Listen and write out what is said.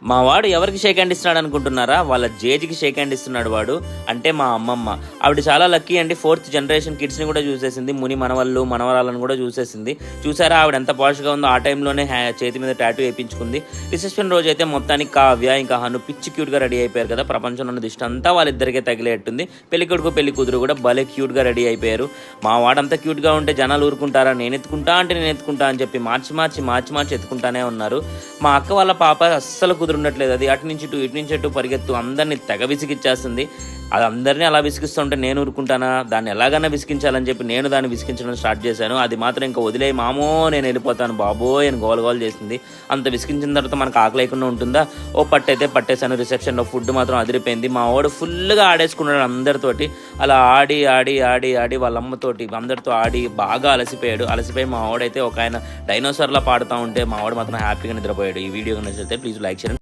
మా వాడు ఎవరికి షేక్ హ్యాండ్ ఇస్తున్నాడు అనుకుంటున్నారా? వాళ్ళ జేజికి షేక్ హ్యాండ్ ఇస్తున్నాడు వాడు. అంటే మా అమ్మమ్మ. ఆవిడ చాలా లక్కీ అండి. 4th జనరేషన్ కిడ్స్ని కూడా చూసేసింది. ముని మనవళ్ళు మనవరాలను కూడా చూసేసింది. చూసారా ఆవిడ ఎంత పాష్గా ఉందో? ఆ టైంలోనే చేతి మీద టాటూ వేయించుకుంది. రిసెప్షన్ రోజు అయితే మొత్తానికి కావ్య ఇంకా హను పిచ్చి క్యూట్గా రెడీ అయిపోయారు కదా. ప్రపంచంలో ఉన్న దిష్టి అంతా వాళ్ళిద్దరికే తగిలేట్టుంది. పెళ్ళికొడుకు పెళ్లి కూతురు కూడా భలే క్యూట్గా రెడీ అయిపోయారు. మా వాడంతా క్యూట్గా ఉంటే జనాలు ఊరుకుంటారా? నేను ఎత్తుకుంటా అని చెప్పి మార్చి ఎత్తుకుంటానే ఉన్నారు. మా అక్క వాళ్ళ పాప అస్సలు కుదురుండట్లేదు. అది అటు నుంచి ఇటు పరిగెత్తు అందరినీ తెగ విసిగిచ్చేస్తుంది. అది అందరినీ అలా విసిగిస్తుంటే నేను ఊరుకుంటానా? దాన్ని ఎలాగైనా విసిగించాలని చెప్పి నేను దాన్ని విసిగించడం స్టార్ట్ చేశాను. అది మాత్రం ఇంకా వదిలే మామో నేను వెళ్ళిపోతాను బాబోయ్ అని గోల చేసింది. అంత విసిగించిన తర్వాత మనకు ఆకలి లేకుండా ఉంటుందా? ఓ పట్టయితే పట్టేశాను. రిసెప్షన్లో ఫుడ్ మాత్రం అదిరిపోయింది. మా వాడు ఫుల్గా ఆడేసుకున్నాడు అందరితోటి. అలా ఆడి వాళ్ళ అమ్మతోటి అందరితో ఆడి బాగా అలసిపోయి మా వాడైతే ఒక ఆయన డైనోసార్లా పాడుతూ ఉంటే మా వాడు మాత్రం హ్యాపీగా నిద్రపోయాడు. ఈ వీడియో నచ్చితే ప్లీజ్ లైక్ చేయండి.